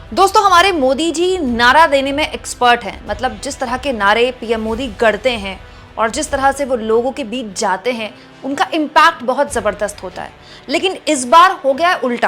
दोस्तों, हमारे मोदी जी नारा देने में एक्सपर्ट हैं। मतलब जिस तरह के नारे पीएम मोदी गढ़ते हैं और जिस तरह से वो लोगों के बीच जाते हैं, उनका इम्पैक्ट बहुत ज़बरदस्त होता है। लेकिन इस बार हो गया उल्टा।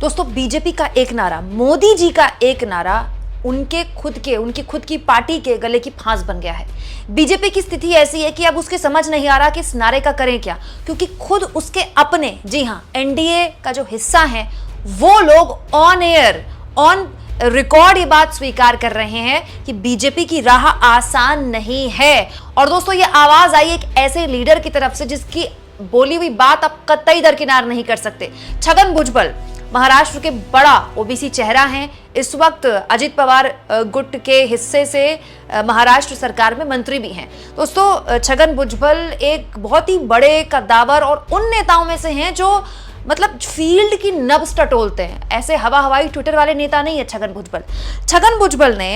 दोस्तों, बीजेपी का एक नारा, मोदी जी का एक नारा उनकी खुद की पार्टी के गले की फांस बन गया है। बीजेपी की स्थिति ऐसी है कि अब उसके समझ नहीं आ रहा कि इस नारे का करें क्या, क्योंकि खुद उसके अपने, जी हाँ, एनडीए का जो हिस्सा है, वो लोग ऑन एयर, ऑन रिकॉर्ड ये बात स्वीकार कर रहे हैं कि बीजेपी की राह आसान नहीं है। और दोस्तों, ये आवाज आई एक ऐसे लीडर की तरफ से जिसकी बोली हुई बात आप कतई दरकिनार नहीं कर सकते। छगन भुजबल महाराष्ट्र के बड़ा ओबीसी चेहरा हैं। इस वक्त अजित पवार गुट के हिस्से से महाराष्ट्र सरकार में मंत्री भी हैं। दोस्तों, छगन भुजबल एक बहुत ही बड़े कद्दावर और उन नेताओं में से हैं जो मतलब फील्ड की नब्ज टटोलते हैं। ऐसे हवा हवाई ट्विटर वाले नेता नहीं है छगन भुजबल। छगन भुजबल ने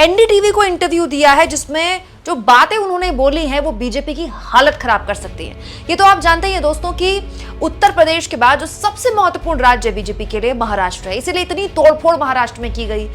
एनडीटीवी को इंटरव्यू दिया है जिसमें जो बातें उन्होंने बोली हैं वो बीजेपी की हालत खराब कर सकती हैं। ये तो आप जानते ही हैं दोस्तों कि उत्तर प्रदेश के बाद जो सबसे महत्वपूर्ण राज्य बीजेपी के लिए महाराष्ट्र है, इसीलिए इतनी तोड़फोड़ महाराष्ट्र में की गई।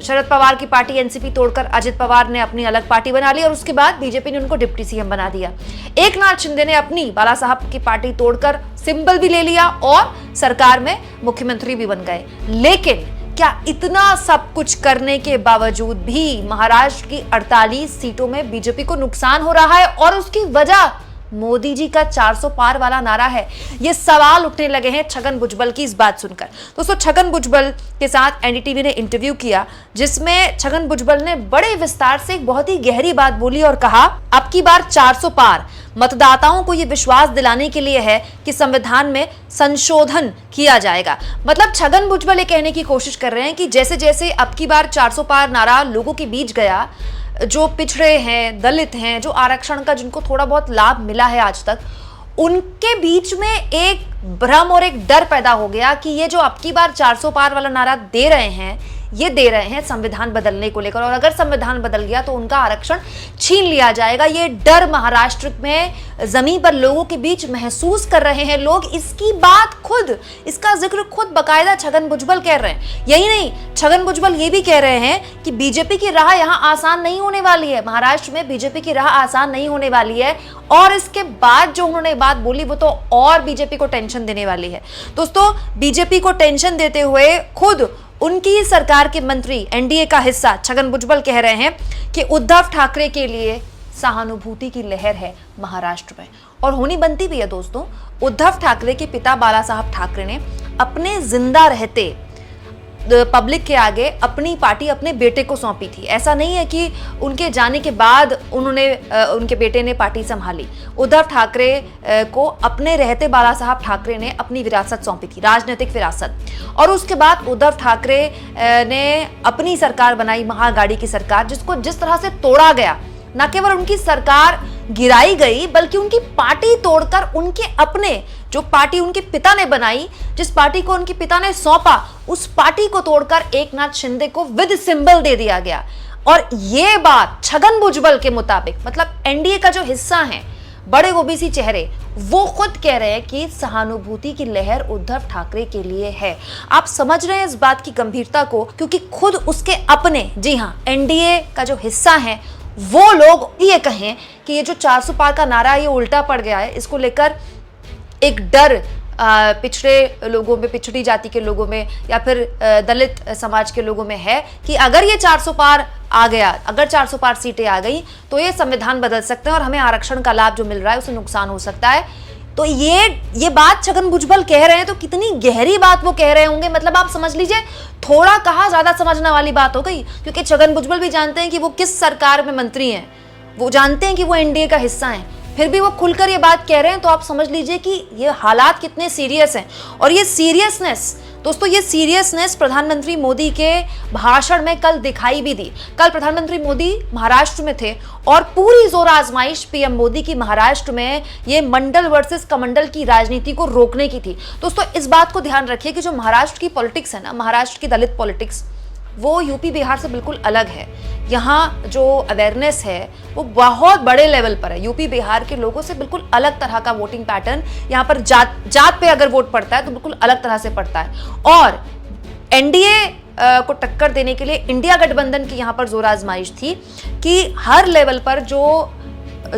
शरद पवार की पार्टी एनसीपी तोड़कर अजित पवार ने अपनी अलग पार्टी बना ली और उसके बाद बीजेपी ने उनको डिप्टी सीएम बना दिया। एकनाथ शिंदे ने अपनी बाला साहब की पार्टी तोड़कर सिंबल भी ले लिया और सरकार में मुख्यमंत्री भी बन गए। लेकिन क्या इतना सब कुछ करने के बावजूद भी महाराष्ट्र की 48 सीटों में बीजेपी को नुकसान हो रहा है? और उसकी वजह मोदी जी का 400 पार वाला नारा है। ये सवाल उठने लगे हैं छगन भुजबल की इस बात सुनकर। दोस्तों, छगन भुजबल के साथ एनडीटीवी ने इंटरव्यू किया जिसमें छगन भुजबल ने बड़े विस्तार से एक बहुत ही गहरी बात बोली और कहा, अब की बार 400 पार मतदाताओं को यह विश्वास दिलाने के लिए है कि संविधान में संशोधन किया जाएगा। मतलब छगन भुजबल ये कहने की कोशिश कर रहे हैं कि जैसे जैसे अब की बार 400 पार नारा लोगों के बीच गया, जो पिछड़े हैं, दलित हैं, जो आरक्षण का जिनको थोड़ा बहुत लाभ मिला है आज तक, उनके बीच में एक भ्रम और एक डर पैदा हो गया कि ये जो अब की बार 400 पार वाला नारा दे रहे हैं संविधान बदलने को लेकर, और अगर संविधान बदल गया तो उनका आरक्षण छीन लिया जाएगा। ये डर महाराष्ट्र में जमीन पर लोगों के बीच महसूस कर रहे हैं लोग। इसका जिक्र खुद बकायदा छगन भुजबल कह रहे हैं। यही नहीं, छगन भुजबल ये भी कह रहे हैं कि बीजेपी की राह यहां आसान नहीं होने वाली है। महाराष्ट्र में बीजेपी की राह आसान नहीं होने वाली है। और इसके बाद जो उन्होंने बात बोली वो तो और बीजेपी को टेंशन देने वाली है। दोस्तों, बीजेपी को टेंशन देते हुए खुद उनकी सरकार के मंत्री, एनडीए का हिस्सा छगन भुजबल कह रहे हैं कि उद्धव ठाकरे के लिए सहानुभूति की लहर है महाराष्ट्र में, और होनी बनती भी है। दोस्तों, उद्धव ठाकरे के पिता बाला साहब ठाकरे ने अपने जिंदा रहते पब्लिक के आगे अपनी पार्टी अपने बेटे को सौंपी थी। ऐसा नहीं है कि उनके जाने के बाद उनके बेटे ने पार्टी संभाली। उद्धव ठाकरे को अपने रहते बाला साहब ठाकरे ने अपनी विरासत सौंपी थी, राजनीतिक विरासत। और उसके बाद उद्धव ठाकरे ने अपनी सरकार बनाई, महागाड़ी की सरकार, जिसको जिस तरह से तोड़ा गया, न केवल उनकी सरकार गिराई गई बल्कि उनकी पार्टी तोड़कर उनके अपने जो पार्टी उनके पिता ने बनाई, जिस पार्टी को उनके पिता ने सौंपा, उस पार्टी को तोड़कर एकनाथ शिंदे को विद सिंबल दे दिया गया। और ये बात छगन भुजबल के मुताबिक, मतलब एनडीए का जो हिस्सा है, बड़े ओबीसी चेहरे, वो खुद कह रहे हैं कि सहानुभूति की लहर उद्धव ठाकरे के लिए है। आप समझ रहे हैं इस बात की गंभीरता को, क्योंकि खुद उसके अपने, जी हाँ, एनडीए का जो हिस्सा है, वो लोग ये कहें कि ये जो 400 पार का नारा ये उल्टा पड़ गया है, इसको लेकर एक डर पिछड़े लोगों में, पिछड़ी जाति के लोगों में या फिर दलित समाज के लोगों में है कि अगर ये 400 पार आ गया, अगर 400 पार सीटें आ गई तो ये संविधान बदल सकते हैं और हमें आरक्षण का लाभ जो मिल रहा है उसे नुकसान हो सकता है। तो ये बात छगन भुजबल कह रहे हैं तो कितनी गहरी बात वो कह रहे होंगे। मतलब आप समझ लीजिए, थोड़ा कहा ज्यादा समझने वाली बात हो गई, क्योंकि छगन भुजबल भी जानते हैं कि वो किस सरकार में मंत्री हैं, वो जानते हैं कि वो एनडीए का हिस्सा हैं, फिर भी वो खुलकर ये बात कह रहे हैं। तो आप समझ लीजिए कि ये हालात कितने सीरियस हैं। और ये सीरियसनेस, दोस्तों, ये सीरियसनेस प्रधानमंत्री मोदी के भाषण में कल दिखाई भी दी। कल प्रधानमंत्री मोदी महाराष्ट्र में थे और पूरी जोर आजमाइश पीएम मोदी की महाराष्ट्र में ये मंडल वर्सेस कमंडल की राजनीति को रोकने की थी। दोस्तों, इस बात को ध्यान रखिए कि जो महाराष्ट्र की पॉलिटिक्स है ना, महाराष्ट्र की दलित पॉलिटिक्स, वो यूपी बिहार से बिल्कुल अलग है। यहाँ जो अवेयरनेस है वो बहुत बड़े लेवल पर है। यूपी बिहार के लोगों से बिल्कुल अलग तरह का वोटिंग पैटर्न, यहाँ पर जात पे अगर वोट पड़ता है तो बिल्कुल अलग तरह से पड़ता है। और एनडीए को टक्कर देने के लिए इंडिया गठबंधन की यहाँ पर जोर आजमाइश थी कि हर लेवल पर जो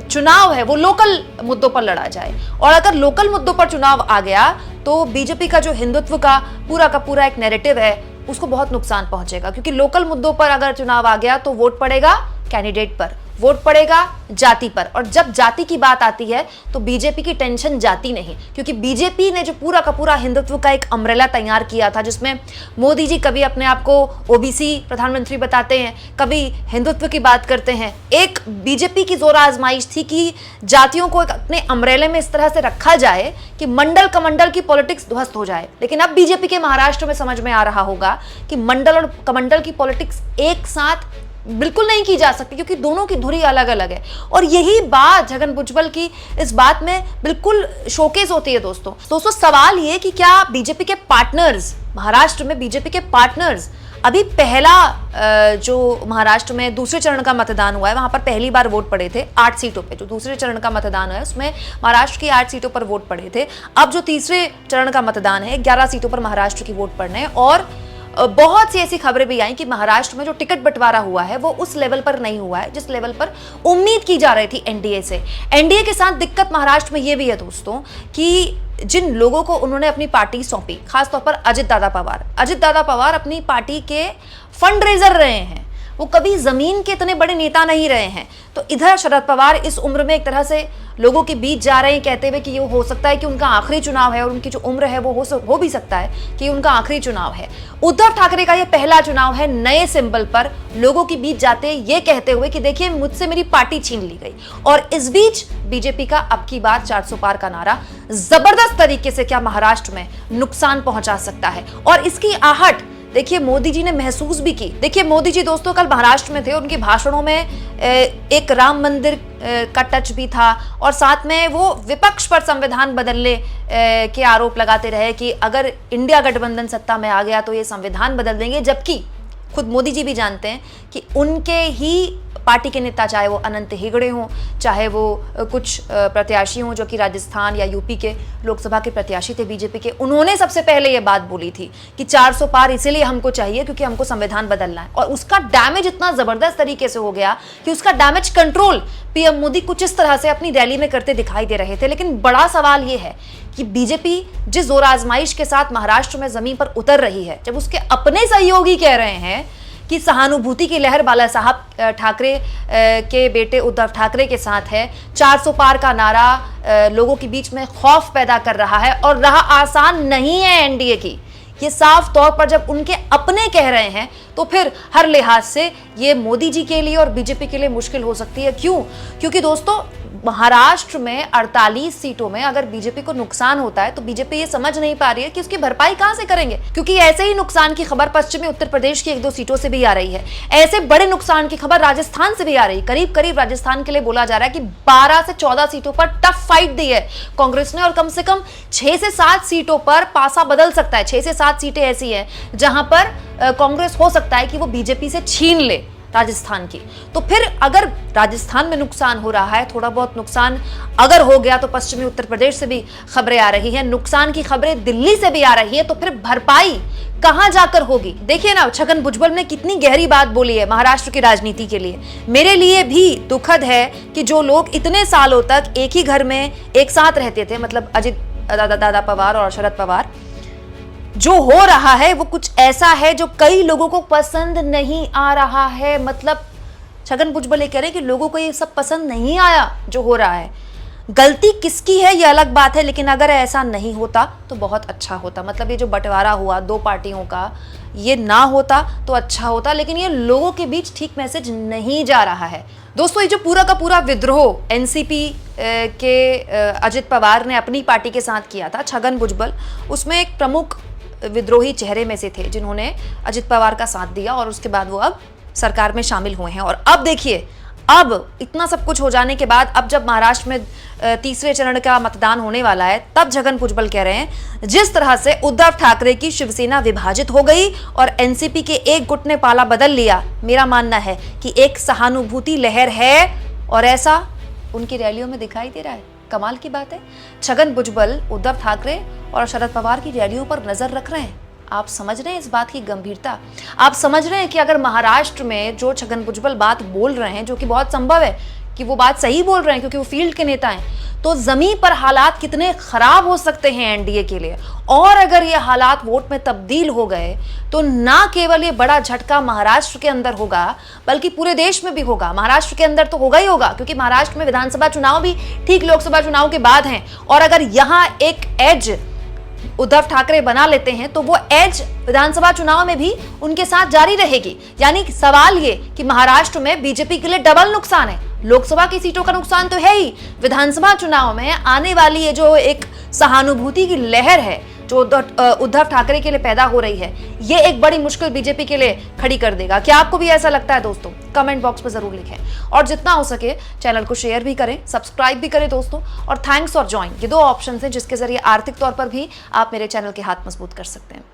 चुनाव है वो लोकल मुद्दों पर लड़ा जाए, और अगर लोकल मुद्दों पर चुनाव आ गया तो बीजेपी का जो हिंदुत्व का पूरा एक नैरेटिव है उसको बहुत नुकसान पहुंचेगा, क्योंकि लोकल मुद्दों पर अगर चुनाव आ गया तो वोट पड़ेगा कैंडिडेट पर, वोट पड़ेगा जाति पर, और जब जाति की बात आती है तो बीजेपी की टेंशन जाती नहीं, क्योंकि बीजेपी ने जो पूरा का पूरा हिंदुत्व का एक अम्ब्रेला तैयार किया था, जिसमें मोदी जी कभी अपने आप को ओबीसी प्रधानमंत्री बताते हैं, कभी हिंदुत्व की बात करते हैं। एक बीजेपी की जोर आजमाइश थी कि जातियों को एक अपने अम्ब्रेले में इस तरह से रखा जाए कि मंडल कमंडल की पॉलिटिक्स ध्वस्त हो जाए। लेकिन अब बीजेपी के महाराष्ट्र में समझ में आ रहा होगा कि मंडल और कमंडल की पॉलिटिक्स एक साथ बिल्कुल नहीं की जा सकती, क्योंकि दोनों की धुरी अलग अलग है। और यही बात छगन भुजबल की इस बात में बिल्कुल शोकेस होती है। दोस्तों सवाल ये कि क्या बीजेपी के पार्टनर्स, महाराष्ट्र में बीजेपी के पार्टनर्स, अभी पहला जो महाराष्ट्र में दूसरे चरण का मतदान हुआ है वहां पर पहली बार वोट पड़े थे 8 सीटों पे, जो दूसरे चरण का मतदान है उसमें महाराष्ट्र की 8 सीटों पर वोट पड़े थे। अब जो तीसरे चरण का मतदान है 11 सीटों पर महाराष्ट्र की वोट पड़ने, और बहुत सी ऐसी खबरें भी आई कि महाराष्ट्र में जो टिकट बंटवारा हुआ है वो उस लेवल पर नहीं हुआ है जिस लेवल पर उम्मीद की जा रही थी एनडीए से। एनडीए के साथ दिक्कत महाराष्ट्र में ये भी है दोस्तों कि जिन लोगों को उन्होंने अपनी पार्टी सौंपी, खासतौर पर अजित दादा पवार अपनी पार्टी के फंड रेजर रहे हैं, वो कभी जमीन के इतने बड़े नेता नहीं रहे हैं। तो इधर शरद पवार इस उम्र में एक तरह से लोगों के बीच जा रहे हैं, कहते हुए कि ये हो सकता है कि उनका आखिरी चुनाव है, और उनकी जो उम्र है वो हो भी सकता है कि उनका आखिरी चुनाव है। उद्धव ठाकरे का ये पहला चुनाव है नए सिंबल पर लोगों के बीच जाते ये कहते हुए कि देखिए मुझसे मेरी पार्टी छीन ली गई। और इस बीच बीजेपी का अब की बार 400 पार का नारा जबरदस्त तरीके से क्या महाराष्ट्र में नुकसान पहुंचा सकता है, और इसकी आहट देखिए मोदी जी ने महसूस भी की। देखिए मोदी जी दोस्तों कल महाराष्ट्र में थे, उनके भाषणों में एक राम मंदिर का टच भी था, और साथ में वो विपक्ष पर संविधान बदलने के आरोप लगाते रहे कि अगर इंडिया गठबंधन सत्ता में आ गया तो ये संविधान बदल देंगे, जबकि खुद मोदी जी भी जानते हैं कि उनके ही पार्टी के नेता, चाहे वो अनंत हेगड़े हों, चाहे वो कुछ प्रत्याशी हों जो कि राजस्थान या यूपी के लोकसभा के प्रत्याशी थे बीजेपी के, उन्होंने सबसे पहले ये बात बोली थी कि 400 पार इसीलिए हमको चाहिए क्योंकि हमको संविधान बदलना है। और उसका डैमेज इतना जबरदस्त तरीके से हो गया कि उसका डैमेज कंट्रोल पीएम मोदी कुछ इस तरह से अपनी रैली में करते दिखाई दे रहे थे। लेकिन बड़ा सवाल ये है कि बीजेपी जिस जोर आजमाइश के साथ महाराष्ट्र में जमीन पर उतर रही है, जब उसके अपने सहयोगी कह रहे हैं कि सहानुभूति की लहर बाला साहब ठाकरे के बेटे उद्धव ठाकरे के साथ है, 400 पार का नारा लोगों के बीच में खौफ पैदा कर रहा है, और राह आसान नहीं है एनडीए की, ये साफ तौर पर जब उनके अपने कह रहे हैं तो फिर हर लिहाज से ये मोदी जी के लिए और बीजेपी के लिए मुश्किल हो सकती है। क्यों? क्योंकि दोस्तों महाराष्ट्र में 48 सीटों में अगर बीजेपी को नुकसान होता है तो बीजेपी ये समझ नहीं पा रही है कि उसकी भरपाई कहां से करेंगे, क्योंकि ऐसे ही नुकसान की खबर पश्चिमी उत्तर प्रदेश की 1-2 सीटों से भी आ रही है। ऐसे बड़े नुकसान की खबर राजस्थान से भी आ रही है। करीब करीब राजस्थान के लिए बोला जा रहा है कि 12 से 14 सीटों पर टफ फाइट दी है कांग्रेस ने, और कम से कम 6 से 7 सीटों पर पासा बदल सकता है। 6 से 7 सीटें ऐसी हैं जहां पर कांग्रेस हो सकता है कि वो बीजेपी से छीन ले राजस्थान की। तो फिर अगर राजस्थान में नुकसान हो रहा है, थोड़ा बहुत नुकसान अगर हो गया, तो पश्चिमी उत्तर प्रदेश से भी खबरें आ रही हैं, नुकसान की खबरें दिल्ली से भी आ रही है, तो फिर भरपाई कहां जाकर होगी? देखिए ना छगन भुजबल ने कितनी गहरी बात बोली है महाराष्ट्र की राजनीति के लिए। मेरे लिए भी दुखद है कि जो लोग इतने सालों तक एक ही घर में एक साथ रहते थे, मतलब अजित दादा पवार और शरद पवार, जो हो रहा है वो कुछ ऐसा है जो कई लोगों को पसंद नहीं आ रहा है। मतलब छगन भुजबल ये कह रहे हैं कि लोगों को ये सब पसंद नहीं आया जो हो रहा है। गलती किसकी है ये अलग बात है, लेकिन अगर ऐसा नहीं होता तो बहुत अच्छा होता। मतलब ये जो बंटवारा हुआ 2 पार्टियों का, ये ना होता तो अच्छा होता, लेकिन ये लोगों के बीच ठीक मैसेज नहीं जा रहा है। दोस्तों ये जो पूरा का पूरा विद्रोह एनसीपी के अजित पवार ने अपनी पार्टी के साथ किया था, छगन भुजबल उसमें एक प्रमुख विद्रोही चेहरे में से थे जिन्होंने अजित पवार का साथ दिया, और उसके बाद वो अब सरकार में शामिल हुए हैं। और अब देखिए, अब इतना सब कुछ हो जाने के बाद अब जब महाराष्ट्र में तीसरे चरण का मतदान होने वाला है, तब छगन भुजबल कह रहे हैं जिस तरह से उद्धव ठाकरे की शिवसेना विभाजित हो गई और एनसीपी के एक गुट ने पाला बदल लिया, मेरा मानना है कि एक सहानुभूति लहर है, और ऐसा उनकी रैलियों में दिखाई दे रहा है। कमाल की बात है, छगन भुजबल उद्धव ठाकरे और शरद पवार की रैलियों पर नजर रख रहे हैं। आप समझ रहे हैं इस बात की गंभीरता? आप समझ रहे हैं कि अगर महाराष्ट्र में जो छगन भुजबल बात बोल रहे हैं, जो कि बहुत संभव है कि वो बात सही बोल रहे हैं क्योंकि वो फील्ड के नेता हैं, तो जमीन पर हालात कितने खराब हो सकते हैं एनडीए के लिए। और अगर ये हालात वोट में तब्दील हो गए तो ना केवल ये बड़ा झटका महाराष्ट्र के अंदर होगा बल्कि पूरे देश में भी होगा। महाराष्ट्र के अंदर तो होगा ही होगा क्योंकि महाराष्ट्र में विधानसभा चुनाव भी ठीक लोकसभा चुनाव के बाद हैं, और अगर यहां एक एज उद्धव ठाकरे बना लेते हैं तो वो एज विधानसभा चुनाव में भी उनके साथ जारी रहेगी। यानी सवाल ये कि महाराष्ट्र में बीजेपी के लिए डबल नुकसान है। लोकसभा की सीटों का नुकसान तो है ही, विधानसभा चुनाव में आने वाली ये जो एक सहानुभूति की लहर है जो उद्धव ठाकरे के लिए पैदा हो रही है, ये एक बड़ी मुश्किल बीजेपी के लिए खड़ी कर देगा। क्या आपको भी ऐसा लगता है दोस्तों? कमेंट बॉक्स में जरूर लिखें और जितना हो सके चैनल को शेयर भी करें, सब्सक्राइब भी करें दोस्तों। और थैंक्स और ज्वाइन, ये दो ऑप्शन हैं जिसके जरिए आर्थिक तौर पर भी आप मेरे चैनल के हाथ मजबूत कर सकते हैं।